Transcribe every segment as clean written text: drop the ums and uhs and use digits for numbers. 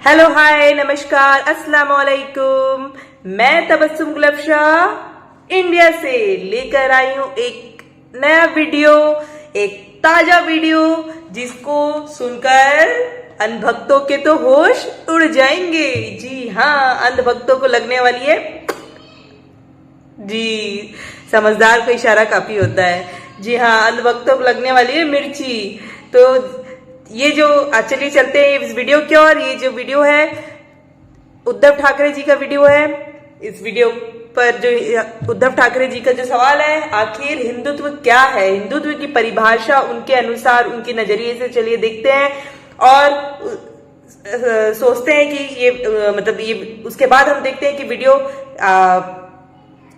Hello hi नमस्कार अस्सलाम वालेकुम। मैं तबस्सुम गुलफ्शा इंडिया से लेकर आई हूँ एक नया वीडियो, एक ताजा वीडियो जिसको सुनकर अंधभक्तों के तो होश उड़ जाएंगे। जी हाँ, अंधभक्तों को लगने वाली है, जी समझदार को इशारा काफी होता है। जी हाँ, अंधभक्तों को लगने वाली है मिर्ची। तो ये जो चलिए चलते हैं इस वीडियो की ओर। ये जो वीडियो है उद्धव ठाकरे जी का वीडियो है। इस वीडियो पर जो उद्धव ठाकरे जी का जो सवाल है, आखिर हिंदुत्व क्या है, हिंदुत्व की परिभाषा उनके अनुसार, उनके नजरिए से चलिए देखते हैं और सोचते हैं कि ये मतलब ये उसके बाद हम देखते हैं कि वीडियो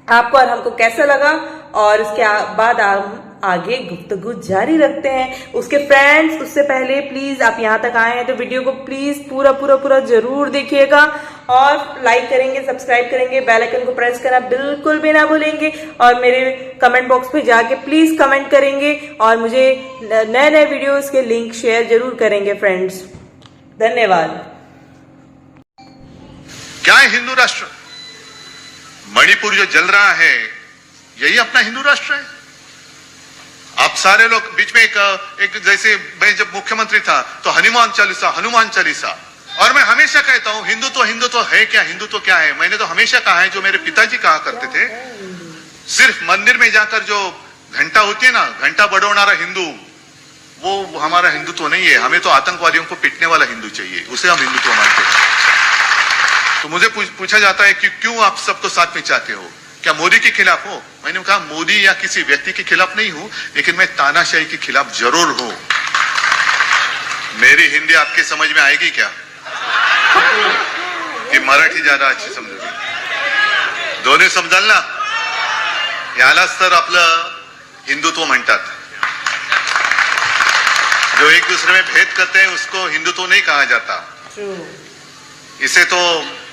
आपको और हमको कैसा लगा, और उसके बाद हम आगे गुफ्तगू जारी रखते हैं। उसके फ्रेंड्स, उससे पहले प्लीज आप यहाँ तक आए हैं तो वीडियो को प्लीज पूरा जरूर देखिएगा और लाइक करेंगे, सब्सक्राइब करेंगे, बेल आइकन को प्रेस करना बिल्कुल भी ना भूलेंगे और मेरे कमेंट बॉक्स पे जाके प्लीज कमेंट करेंगे और मुझे नए नए वीडियोस के लिंक शेयर जरूर करेंगे फ्रेंड्स। धन्यवाद। क्या है हिंदू राष्ट्र? मणिपुर जो जल रहा है यही अपना हिंदू राष्ट्र है। आप सारे लोग बीच में एक जैसे मैं जब मुख्यमंत्री था तो हनुमान चालीसा, और मैं हमेशा कहता हूं हिंदुत्व है क्या, हिंदुत्व क्या है। मैंने तो हमेशा कहा है, जो मेरे पिताजी कहा करते थे, सिर्फ मंदिर में जाकर जो घंटा होती है ना, घंटा बड़ौनारा हिंदू, वो हमारा हिंदुत्व नहीं है। हमें तो आतंकवादियों को पिटने वाला हिंदू चाहिए, उसे हम हिंदुत्व मानते हैं। तो मुझे पूछा जाता है कि क्यों आप सबको साथ में चाहते हो, क्या मोदी के खिलाफ हो? मैंने कहा मोदी या किसी व्यक्ति के खिलाफ नहीं हूं, लेकिन मैं तानाशाही के खिलाफ जरूर हूं। मेरी हिंदी आपके समझ में आएगी क्या कि मराठी ज्यादा अच्छी समजोगी? दोन्ही समजाल ना? यालाच तर आपलं हिंदुत्व म्हणतात। जो एक दूसरे में भेद करते हैं उसको हिंदुत्व नहीं कहा जाता। इसे तो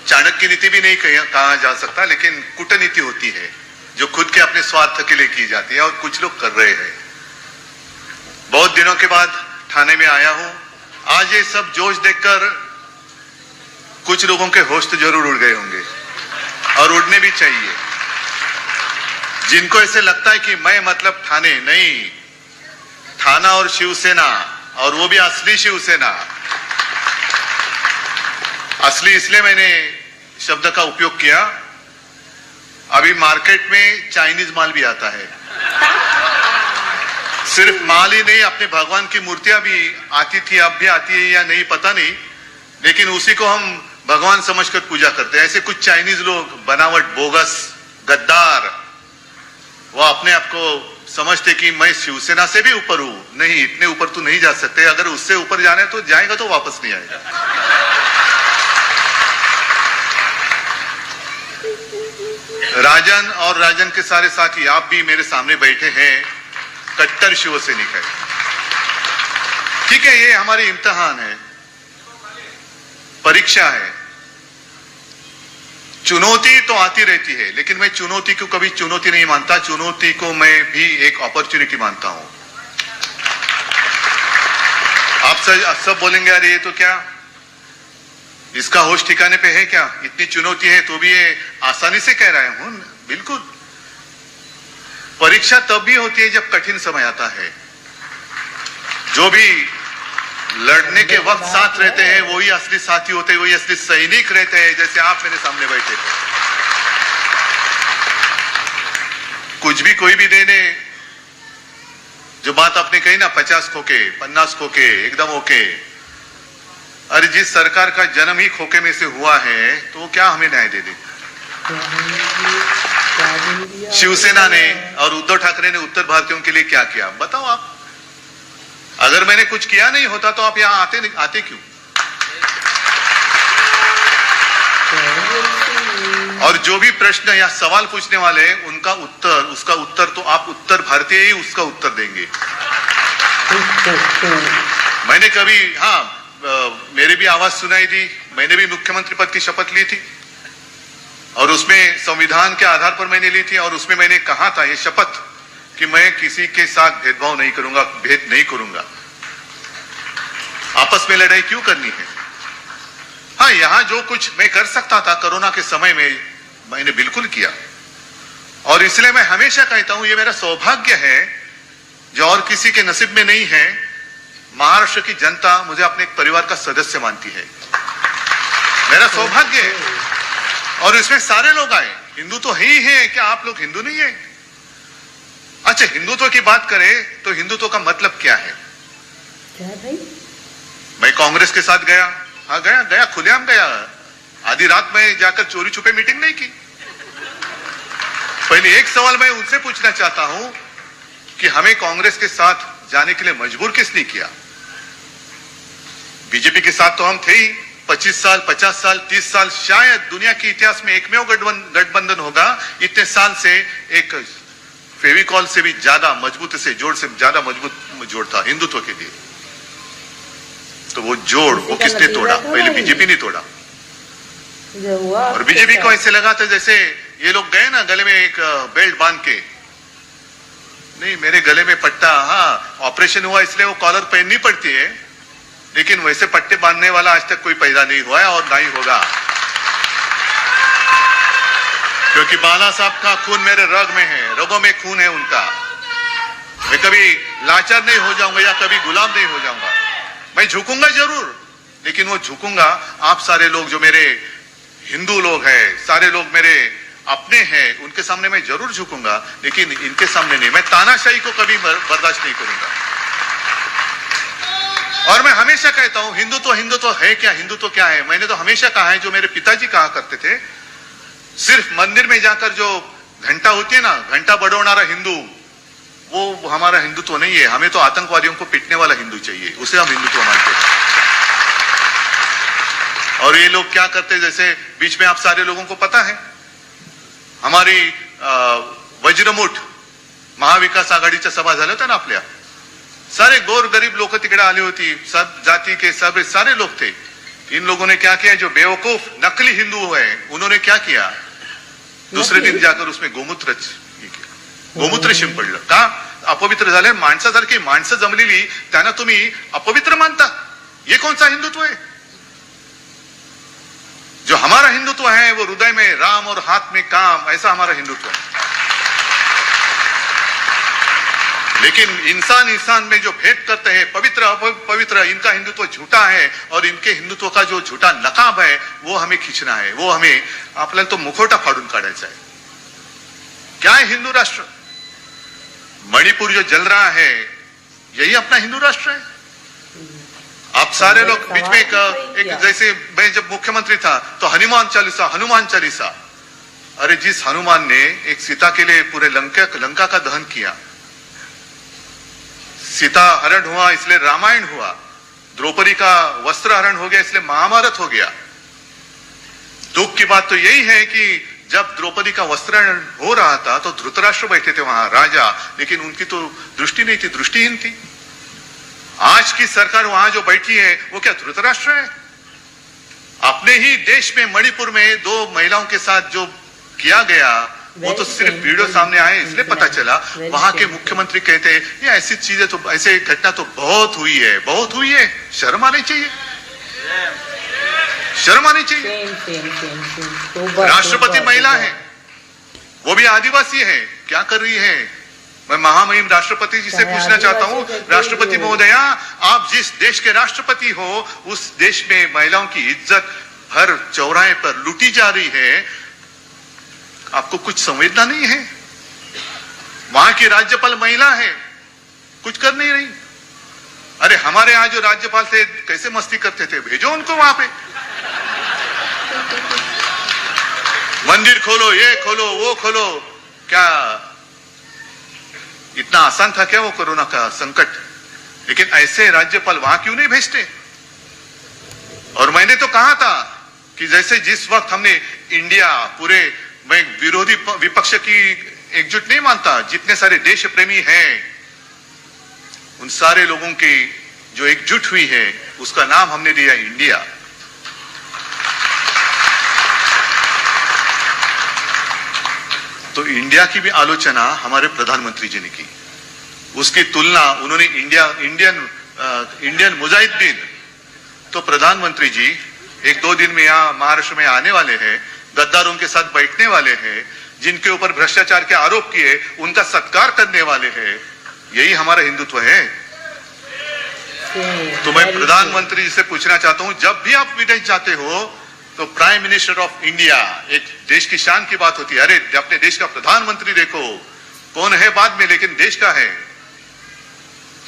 चाणक्य नीति भी नहीं कहा जा सकता, लेकिन कूटनीति होती है जो खुद के अपने स्वार्थ के लिए की जाती है, और कुछ लोग कर रहे हैं। बहुत दिनों के बाद थाने में आया हूं। आज ये सब जोश देखकर कुछ लोगों के होश तो जरूर उड़ गए होंगे, और उड़ने भी चाहिए। जिनको ऐसे लगता है कि मैं मतलब थाने नहीं, थाना और शिवसेना, और वो भी असली शिवसेना। असली इसलिए मैंने शब्द का उपयोग किया, अभी मार्केट में चाइनीज माल भी आता है। सिर्फ माल ही नहीं, अपने भगवान की मूर्तियां भी आती थी, अब भी आती है या नहीं पता नहीं, लेकिन उसी को हम भगवान समझकर पूजा करते हैं। ऐसे कुछ चाइनीज लोग, बनावट, बोगस, गद्दार, वो अपने आप को समझते कि मैं शिवसेना से भी ऊपर हूं। नहीं, इतने ऊपर तो नहीं जा सकते। अगर उससे ऊपर जाना है तो जाएगा तो वापस नहीं आएगा। राजन और राजन के सारे साथी, आप भी मेरे सामने बैठे हैं, कट्टर शिवसैनिक है। ठीक है, ये हमारी इम्तिहान है, परीक्षा है। चुनौती तो आती रहती है, लेकिन मैं चुनौती को कभी चुनौती नहीं मानता। चुनौती को मैं भी एक अपॉर्चुनिटी मानता हूं। आप सब बोलेंगे अरे ये तो क्या, इसका होश ठिकाने पे है क्या, इतनी चुनौती है तो भी ये आसानी से कह रहे हूं। बिल्कुल, परीक्षा तब भी होती है जब कठिन समय आता है। जो भी लड़ने के वक्त साथ रहते हैं वही असली साथी होते हैं, वही असली सैनिक रहते हैं, जैसे आप मेरे सामने बैठे थे। कुछ भी कोई भी देने, जो बात आपने कही ना, 50 खोके 50 खोके एकदम ओके। अरे जिस सरकार का जन्म ही खोके में से हुआ है तो क्या हमें न्याय दे देगी? शिवसेना ने और उद्धव ठाकरे ने उत्तर भारतीयों के लिए क्या किया बताओ आप? अगर मैंने कुछ किया नहीं होता तो आप यहां आते क्यों? और जो भी प्रश्न या सवाल पूछने वाले हैं उसका उत्तर तो आप उत्तर भारतीय ही उसका उत्तर देंगे। मैंने कभी, मेरे भी आवाज सुनाई दी, मैंने भी मुख्यमंत्री पद की शपथ ली थी, और उसमें संविधान के आधार पर मैंने ली थी, और उसमें मैंने कहा था ये शपथ कि मैं किसी के साथ भेदभाव नहीं करूंगा, भेद नहीं करूंगा। आपस में लड़ाई क्यों करनी है? हाँ, यहां जो कुछ मैं कर सकता था कोरोना के समय में मैंने बिल्कुल किया। और इसलिए मैं हमेशा कहता हूं ये मेरा सौभाग्य है जो और किसी के नसीब में नहीं है। महाराष्ट्र की जनता मुझे अपने एक परिवार का सदस्य मानती है, मेरा सौभाग्य है। और इसमें सारे लोग आए, हिंदू तो ही है, क्या आप लोग हिंदू नहीं है? अच्छा, हिंदुत्व की बात करें तो हिंदुत्व का मतलब क्या है? क्या भाई? मैं कांग्रेस के साथ गया, हाँ गया खुलेआम गया। आधी रात में जाकर चोरी छुपे मीटिंग नहीं की। पहले एक सवाल मैं उनसे पूछना चाहता हूं कि हमें कांग्रेस के साथ जाने के लिए मजबूर किसने किया? बीजेपी के साथ तो हम थे ही 25 साल, 50 साल, 30 साल, शायद दुनिया के इतिहास में एकमेव गठबंधन होगा इतने साल से एक फेविकॉल से भी ज्यादा मजबूत से जोड़ से ज्यादा मजबूत जोड़ था हिंदुत्व के लिए। तो वो जोड़ वो किसने तोड़ा? पहले बीजेपी ने तोड़ा। और बीजेपी को ऐसे लगा था जैसे ये लोग गए ना गले में एक बेल्ट बांध के, नहीं मेरे गले में पट्टा, हाँ ऑपरेशन हुआ इसलिए वो कॉलर पहननी पड़ती है, लेकिन वैसे पट्टे बांधने वाला आज तक कोई पैदा नहीं हुआ है और ना ही होगा, क्योंकि बाला साहब का खून मेरे रग में है, रगों में खून है उनका। मैं कभी लाचार नहीं हो जाऊंगा या कभी गुलाम नहीं हो जाऊंगा। मैं झुकूंगा जरूर, लेकिन वो झुकूंगा आप सारे लोग जो मेरे हिंदू लोग हैं, सारे लोग मेरे अपने हैं, उनके सामने मैं जरूर झुकूंगा, लेकिन इनके सामने नहीं। मैं तानाशाही को कभी बर्दाश्त नहीं करूंगा। और मैं हमेशा कहता हूं हिंदुत्व है क्या, हिंदुत्व क्या है? मैंने तो हमेशा कहा है, जो मेरे पिताजी कहा करते थे, सिर्फ मंदिर में जाकर जो घंटा होती है ना, घंटा बड़ोनारा हिंदू, वो हमारा हिंदुत्व नहीं है। हमें तो आतंकवादियों को पीटने वाला हिंदू चाहिए, उसे हम हिंदुत्व मानते हैं। और ये लोग क्या करते, जैसे बीच में आप सारे लोगों को पता है, हमारी वज्रमुठ महाविकास आघाडीच्या सभा झाल्या होत्या ना आपल्या, सारे गोर गरीब लोक तिकडे आली होती, सब जाति के सब सारे लोग थे। इन लोगों ने क्या किया, जो बेवकूफ नकली हिंदू है उन्होंने क्या किया, दुसरे दिन जाकर उसमें गोमूत्र शिंपडलं। का? अपवित्र झाले, माणसासारखी माणसं जमलेली त्यांना तुम्ही अपवित्र मानता? ये कौन सा हिंदुत्व है? जो हमारा हिंदुत्व है वो हृदय में राम और हाथ में काम, ऐसा हमारा हिंदुत्व है। लेकिन इंसान में जो भेद करते हैं, पवित्र अपवित्र, इनका हिंदुत्व झूठा है और इनके हिंदुत्व का जो झूठा नकाब है वो हमें खींचना है, वो हमें आपल्याला तो मुखवटा फाडून काढायचा है। क्या है हिंदू राष्ट्र? मणिपुर जो जल रहा है यही अपना हिंदू राष्ट्र है। आप सारे लोग बीच में एक जैसे मैं जब मुख्यमंत्री था तो हनुमान चालीसा, अरे जिस हनुमान ने एक सीता के लिए पूरे लंका का दहन किया, सीता हरण हुआ इसलिए रामायण हुआ, द्रौपदी का वस्त्र हरण हो गया इसलिए महाभारत हो गया। दुख की बात तो यही है कि जब द्रौपदी का वस्त्र हो रहा था तो धृतराष्ट्र बैठे थे वहां राजा, लेकिन उनकी तो दृष्टि नहीं थी, दृष्टिहीन थी। आज की सरकार वहां जो बैठी है वो क्या धृतराष्ट्र है? अपने ही देश में मणिपुर में 2 महिलाओं के साथ जो किया गया वो तो सिर्फ वीडियो सामने आए इसलिए पता चला। वहां के मुख्यमंत्री कहते हैं ये ऐसी चीजें तो, ऐसे घटना तो बहुत हुई है। शर्म आनी चाहिए, शर्म आनी चाहिए। राष्ट्रपति महिला है, वो भी आदिवासी है, क्या कर रही है? मैं महामहिम राष्ट्रपति जी से पूछना चाहता हूं, राष्ट्रपति महोदया, आप जिस देश के राष्ट्रपति हो उस देश में महिलाओं की इज्जत हर चौराहे पर लूटी जा रही है, आपको कुछ संवेदना नहीं है? वहां की राज्यपाल महिला है, कुछ कर नहीं रही। अरे हमारे यहां जो राज्यपाल थे कैसे मस्ती करते थे, भेजो उनको वहां पे। मंदिर खोलो, ये खोलो, वो खोलो, क्या इतना आसान था क्या वो कोरोना का संकट? लेकिन ऐसे राज्यपाल वहां क्यों नहीं भेजते? और मैंने तो कहा था कि जैसे जिस वक्त हमने इंडिया पूरे, मैं विरोधी विपक्ष की एकजुट नहीं मानता, जितने सारे देश प्रेमी हैं उन सारे लोगों की जो एकजुट हुई है उसका नाम हमने दिया इंडिया। तो इंडिया की भी आलोचना हमारे प्रधानमंत्री जी ने की, उसकी तुलना उन्होंने इंडियन मुजाहिदीन। तो प्रधानमंत्री जी एक दो दिन में यहाँ महाराष्ट्र में आने वाले हैं, गद्दारों के साथ बैठने वाले हैं, जिनके ऊपर भ्रष्टाचार के आरोप किए उनका सत्कार करने वाले हैं। यही हमारा हिंदुत्व है। तो मैं प्रधानमंत्री जी से पूछना चाहता हूं, जब भी आप विदेश जाते हो तो प्राइम मिनिस्टर ऑफ इंडिया, एक देश की शान की बात होती है, अरे अपने देश का प्रधानमंत्री देखो, कौन है बाद में लेकिन देश का है।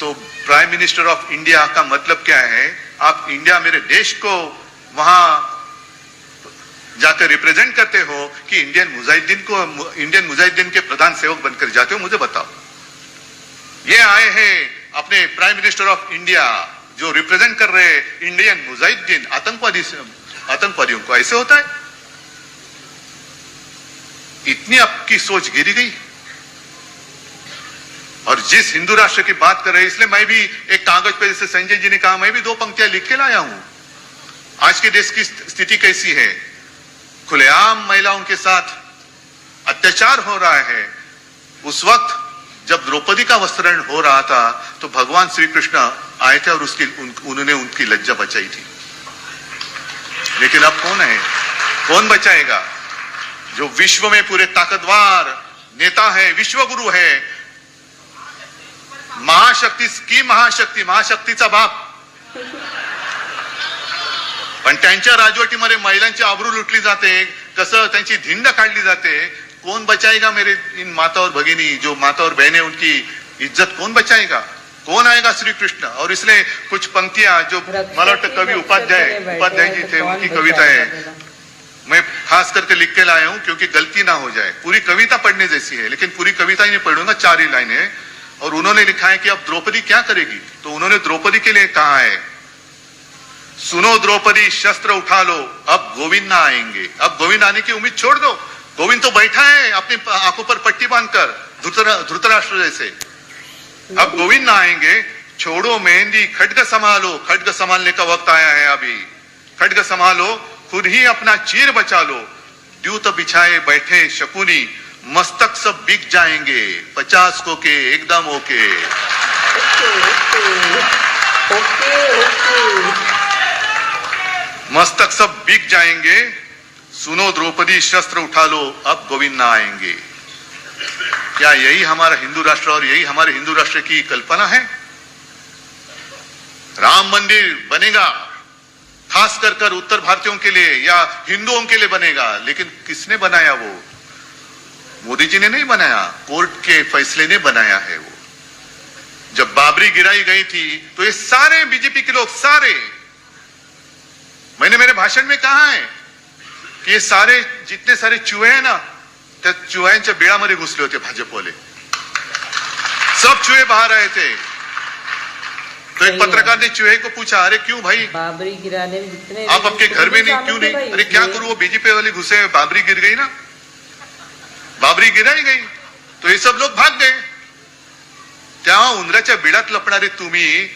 तो प्राइम मिनिस्टर ऑफ इंडिया का मतलब क्या है? आप इंडिया मेरे देश को वहां जाकर रिप्रेजेंट करते हो कि इंडियन मुजाहिदीन के प्रधान सेवक बनकर जाते हो? मुझे बताओ। ये आए हैं अपने प्राइम मिनिस्टर ऑफ इंडिया जो रिप्रेजेंट कर रहे इंडियन मुजाहिदीन आतंकवादियों को, ऐसे होता है? इतनी आपकी सोच गिरी गई। और जिस हिंदू राष्ट्र की बात कर रहे हैं, इसलिए मैं भी एक कागज पे, जैसे संजय जी ने कहा, मैं भी दो पंक्तियां लिख के लाया हूं। आज के देश की स्थिति कैसी है? खुलेआम महिलाओं के साथ अत्याचार हो रहा है। उस वक्त जब द्रौपदी का वस्त्रण हो रहा था तो भगवान श्री कृष्ण आए थे और उन्होंने उनकी लज्जा बचाई थी। लेकिन अब कौन है? कौन बचाएगा? जो विश्व में पूरे ताकतवर नेता है, विश्व गुरु है, महाशक्तीचा बाप, पण त्यांच्या राजवटीमध्ये महिलांची आबरू लुटली जाते, कसं त्यांची धिंड काढली जाते। कौन बचाएगा मेरे इन माता और भगिनी, जो माता और बहनें, उनकी इज्जत कौन बचाएगा? कौन आएगा? श्री कृष्ण। और इसलिए कुछ पंक्तियां जो मला वाटतं कवि उपाध्याय जी थे, उनकी कविता है, मैं खास करके लिख के लाया हूं क्योंकि गलती ना हो जाए। पूरी कविता पढ़ने जैसी है, लेकिन पूरी कविता ही नहीं पढ़ूंगा, 4 ही लाइनें। और उन्होंने लिखा है कि अब द्रौपदी क्या करेगी? तो उन्होंने द्रौपदी के लिए कहा है, सुनो द्रौपदी शस्त्र उठा लो, अब गोविंद ना आएंगे। अब गोविंद आने की उम्मीद छोड़ दो। गोविंद तो बैठा है अपनी आंखों पर पट्टी बांधकर, धृतराष्ट्र जैसे। अब गोविंद ना आएंगे। छोड़ो मेहंदी, खड्ग संभालो। खड्ग संभालने का वक्त आया है अभी। खड्ग संभालो, खुद ही अपना चीर बचा लो। द्यूत बिछाए बैठे शकुनी, मस्तक सब बिक जाएंगे। 50 को के एकदम ओके। मस्तक सब बिक जाएंगे। सुनो द्रौपदी शस्त्र उठा लो, अब गोविंद ना आएंगे। क्या यही हमारा हिंदू राष्ट्र और यही हमारे हिंदू राष्ट्र की कल्पना है? राम मंदिर बनेगा खास कर उत्तर भारतीयों के लिए या हिंदुओं के लिए बनेगा, लेकिन किसने बनाया? वो मोदी जी ने नहीं बनाया, कोर्ट के फैसले ने बनाया है। वो जब बाबरी गिराई गई थी तो ये सारे बीजेपी के लोग, सारे, मैंने मेरे भाषण में कहा है कि ये सारे जितने सारे चूहे हैं ना, त्या चुह्यांच्या बिळामध्ये घुसले होते भाजपवाले। सब चूहे बाहर आए थे। तो एक पत्रकार ने चूहे को पूछा, अरे क्यों भाई बाबरी गिराने में जितने आप आपके घर में नहीं, क्यों नहीं? अरे क्या करूं, वो बीजेपी वाले घुसे, बाबरी गिर गई ना, बाबरी गिराई गई तो ये सब लोग भाग गए। तेव्हा उंदराच्या बिळात लपणारे तुम्ही,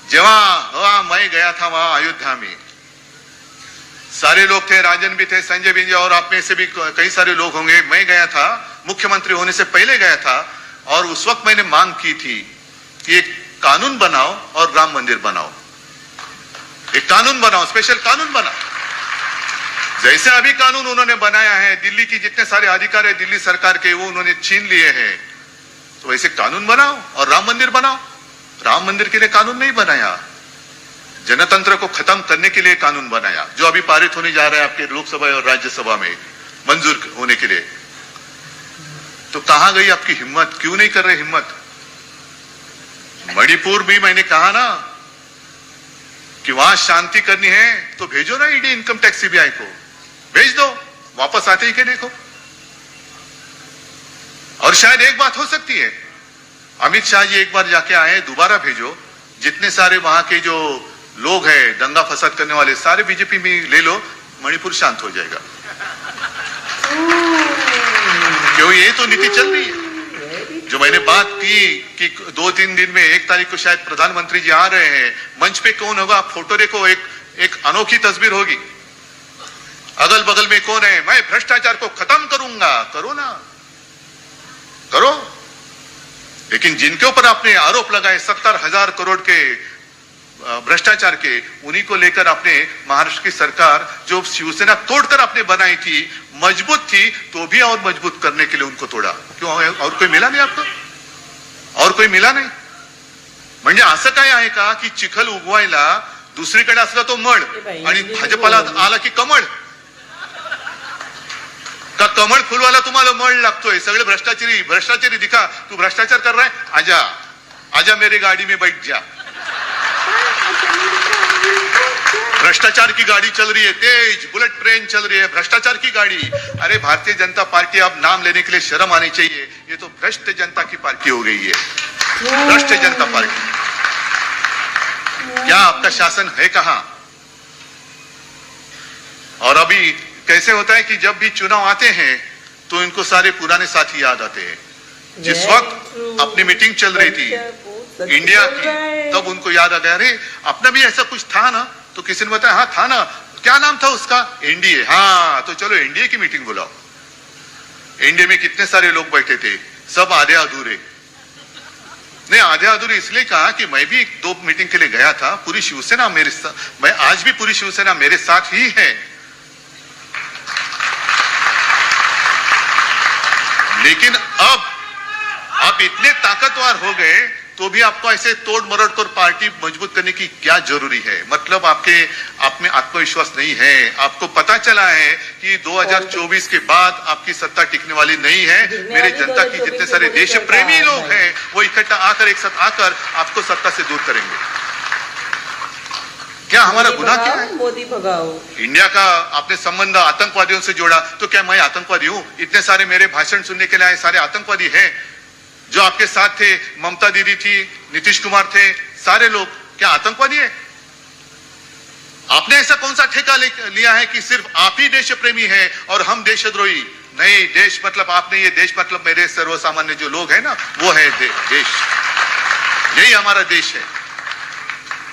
जेव्हा मैं गया था वहां अयोध्या में, सारे लोग थे, राजन भी थे, संजय भी, और आप में से भी कई सारे लोग होंगे। मैं गया था, मुख्यमंत्री होने से पहले गया था, और उस वक्त मैंने मांग की थी कि एक कानून बनाओ और राम मंदिर बनाओ। एक कानून बनाओ, स्पेशल कानून बनाओ। जैसे अभी कानून उन्होंने बनाया है, दिल्ली की जितने सारे अधिकार है दिल्ली सरकार के, वो उन्होंने छीन लिए हैं। तो वैसे कानून बनाओ और राम मंदिर बनाओ। राम मंदिर के लिए कानून नहीं बनाया, जनतंत्र को खत्म करने के लिए कानून बनाया, जो अभी पारित होने जा रहा है आपके लोकसभा और राज्यसभा में मंजूर होने के लिए। तो कहां गई आपकी हिम्मत? क्यों नहीं कर रहे हिम्मत? मणिपुर भी मैंने कहा ना कि वहां शांति करनी है तो भेजो ना ईडी, इनकम टैक्स, सीबीआई को भेज दो, वापस आते ही के देखो। और शायद एक बात हो सकती है, अमित शाह जी एक बार जाके आए, दोबारा भेजो। जितने सारे वहां के जो लोग हैं दंगा फसाद करने वाले, सारे बीजेपी में ले लो, मणिपुर शांत हो जाएगा। क्यों? ये तो नीति चल रही है। जो मैंने बात की कि 2-3 दिन में 1 तारीख को शायद प्रधानमंत्री जी आ रहे हैं, मंच पे कौन होगा? फोटो देखो, एक अनोखी तस्वीर होगी। अगल बगल में कौन है? मैं भ्रष्टाचार को खत्म करूंगा। करो ना, करो। लेकिन जिनके ऊपर आपने आरोप लगाए 70,000 करोड़ के भ्रष्टाचार के, उन्हीं को लेकर आपने महाराष्ट्र की सरकार जो शिवसेना तोड़कर आपने बनाई थी, मजबूत थी, तो भी और मजबूत करने के लिए उनको तोडा. क्यों? और कोई मिला नाही आपको? और कोई मिला नाही? म्हणजे असं काय आहे का की चिखल उगवायला दुसरीकडे असला तो मळ आणि भाजपाला आला की कमळ? का कमळ फुलवायला तुम्हाला मळ लागतोय? सगळे भ्रष्टाचारी दिखा. तू भ्रष्टाचार कर रहा है, आजा आजा मेरी गाड़ी में बैठ जा. भ्रष्टाचार की गाड़ी चल रही है, तेज बुलेट ट्रेन चल रही है, भ्रष्टाचार की गाड़ी. अरे भारतीय जनता पार्टी, अब नाम लेने के लिए शर्म आनी चाहिए. ये तो भ्रष्ट जनता की पार्टी हो गई है. भ्रष्ट जनता पार्टी. क्या आपका शासन है कहां? और अभी कैसे होता है कि जब भी चुनाव आते हैं तो इनको सारे पुराने साथी याद आते हैं. जिस वक्त अपनी मीटिंग चल रही थी इंडिया की, तब उनको याद आ गया, अरे अपना भी ऐसा कुछ था ना. तो किसी ने बताया, हाँ था ना. क्या नाम था उसका? एनडीए. हाँ, तो चलो एनडीए की मीटिंग बुलाओ. एनडीए में कितने सारे लोग बैठे थे, सब आधे अधूरे. नहीं, आधे अधूरे इसलिए कहा कि मैं भी 2 मीटिंग के लिए गया था. पूरी शिवसेना मेरे साथ, मैं आज भी पूरी शिवसेना मेरे साथ ही है. लेकिन अब आप इतने ताकतवर हो गए तो भी आपको ऐसे तोड़ मरोड़ कर पार्टी मजबूत करने की क्या जरूरी है? मतलब आप में आत्मविश्वास नहीं है. आपको पता चला है कि 2024 के बाद आपकी सत्ता टिकने वाली नहीं है. मेरे जनता की जितने सारे देश प्रेमी लोग हैं वो इकट्ठा आकर, एक साथ आकर आपको सत्ता से दूर करेंगे. क्या हमारा गुनाह क्या है? मोदी भगाओ. इंडिया का आपने संबंध आतंकवादियों से जोड़ा, तो क्या मैं आतंकवादी हूं? इतने सारे मेरे भाषण सुनने के लिए आए सारे आतंकवादी हैं. जो आपके साथ थे, ममता दीदी थी, नीतीश कुमार थे, सारे लोग क्या आतंकवादी है? आपने ऐसा कौन सा ठेका लिया है कि सिर्फ आप ही देश प्रेमी है और हम देशद्रोही? नहीं, देश मतलब आपने, ये देश मतलब मेरे सर्वसामान्य जो लोग हैं ना, वो है देश. यही हमारा देश है.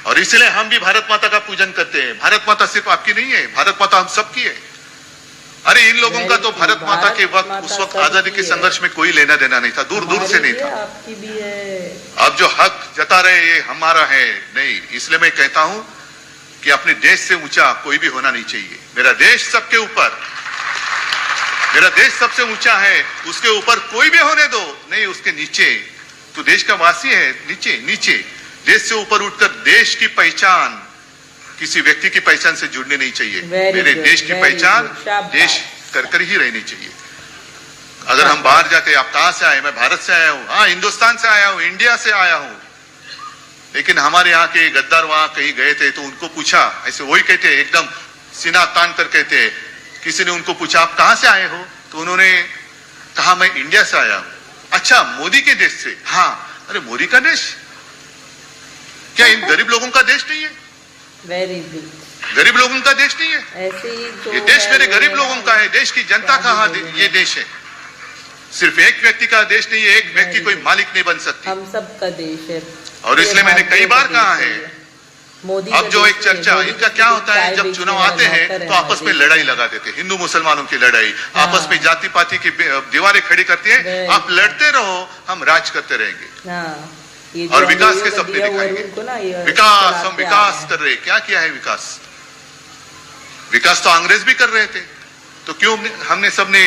और इसलिए हम भी भारत माता का पूजन करते हैं. भारत माता सिर्फ आपकी नहीं है, भारत माता हम सबकी है. अरे इन लोगों का तो भारत माता के वक्त, उस वक्त आजादी के संघर्ष में कोई लेना देना नहीं था, दूर दूर से नहीं था. आपकी भी है. अब जो हक जता रहे ये हमारा है नहीं. इसलिए मैं कहता हूं कि अपने देश से ऊंचा कोई भी होना नहीं चाहिए. मेरा देश सबके ऊपर, मेरा देश सबसे ऊंचा है, उसके ऊपर कोई भी होने दो नहीं, उसके नीचे. तो देश का वासी है, नीचे नीचे. देश से ऊपर उठकर देश की पहचान किसी व्यक्ति की पहचान से जुड़नी नहीं चाहिए. मेरे देश की पहचान देश कर ही रहनी चाहिए. अगर हम बाहर जाते, आप कहां से आए? मैं भारत से आया हूं. हाँ, हिंदुस्तान से आया हूं, इंडिया से आया हूं. लेकिन हमारे यहाँ के गद्दार वहां कहीं गए थे तो उनको पूछा, ऐसे वही कहते, एकदम सीना तान कर कहते. किसी ने उनको पूछा, आप कहां से आए हो? तो उन्होंने कहा, मैं इंडिया से आया हूं. अच्छा, मोदी के देश से? हाँ. अरे मोदी का देश? क्या इन गरीब लोगों का देश नहीं है? Very good. गरीब लोगों का देश नहीं है? ऐसे ही ये देश मेरे गरीब लोगों का है. देश की जनता का ये देश है. सिर्फ एक व्यक्ति का देश नहीं है. एक व्यक्ति कोई मालिक नहीं बन सकती. हम सब का देश है. और इसलिए मैंने कई बार कहा है, मोदी अब जो एक चर्चा इनका क्या होता है, जब चुनाव आते हैं तो आपस में लड़ाई लगा देते हैं. हिंदू मुसलमानों की लड़ाई, आपस में जाति पाति की दीवारें खड़ी करती है. आप लड़ते रहो, हम राज करते रहेंगे और विकास के सपने दिखाएंगे. विकास, हम विकास कर रहे. क्या किया है विकास? विकास तो अंग्रेज भी कर रहे थे. तो क्यों हमने सबने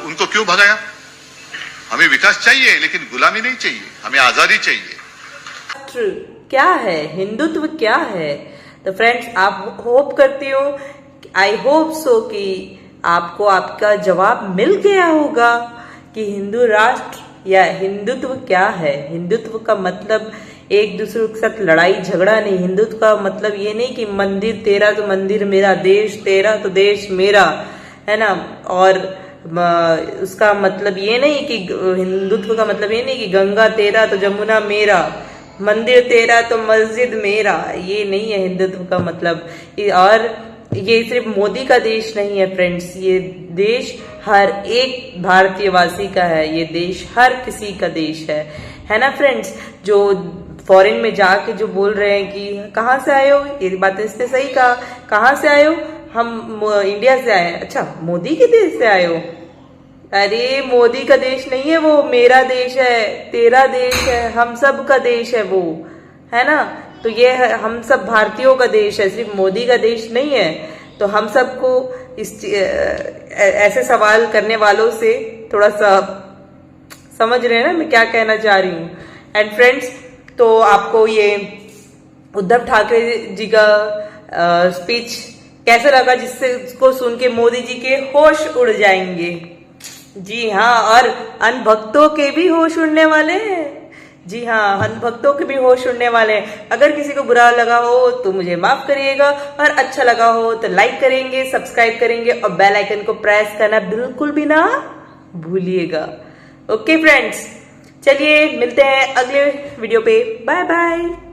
उनको क्यों भगाया? हमें विकास चाहिए लेकिन गुलामी नहीं चाहिए. हमें आजादी चाहिए. क्या है हिंदुत्व? क्या है? तो फ्रेंड्स, आप होप करती हो, आई होप सो कि आपको आपका जवाब मिल गया होगा कि हिंदू राष्ट्र या हिंदुत्व क्या है. हिंदुत्व का मतलब एक दूसरे के साथ लड़ाई झगड़ा नहीं. हिंदुत्व का मतलब ये नहीं कि मंदिर तेरा तो मंदिर मेरा, देश तेरा तो देश मेरा, है ना. और उसका मतलब ये नहीं कि हिंदुत्व का मतलब ये नहीं कि गंगा तेरा तो जमुना मेरा, मंदिर तेरा तो मस्जिद मेरा. ये नहीं है हिंदुत्व का मतलब. और ये सिर्फ मोदी का देश नहीं है फ्रेंड्स. ये देश हर एक भारतीय वासी का है. ये देश हर किसी का देश है ना फ्रेंड्स. जो फॉरेन में जाके जो बोल रहे हैं कि कहाँ से आए हो, ये बात इसने सही कहा. कहाँ से आए हो? हम इंडिया से आए. अच्छा, मोदी के देश से आए हो? अरे मोदी का देश नहीं है वो, मेरा देश है, तेरा देश है, हम सब का देश है वो, है ना. तो ये हम सब भारतीयों का देश है, सिर्फ मोदी का देश नहीं है। तो हम सबको ऐसे सवाल करने वालों से थोड़ा सा समझ रहे हैं ना मैं क्या कहना चाह रही हूँ। एंड फ्रेंड्स, तो आपको ये उद्धव ठाकरे जी का स्पीच कैसे लगा, जिससे उसको सुन के मोदी जी के होश उड़ जाएंगे? जी हाँ, और अनभक्तों के भी होश उड़ने वाले हैं। जी हाँ, अनभक्तों के भी होश उड़ने वाले हैं। अगर किसी को बुरा लगा हो तो मुझे माफ करिएगा, और अच्छा लगा हो तो लाइक करेंगे, सब्सक्राइब करेंगे और बेल आइकन को प्रेस करना बिल्कुल भी ना भूलिएगा। ओके फ्रेंड्स, चलिए मिलते हैं अगले वीडियो पे। Bye bye.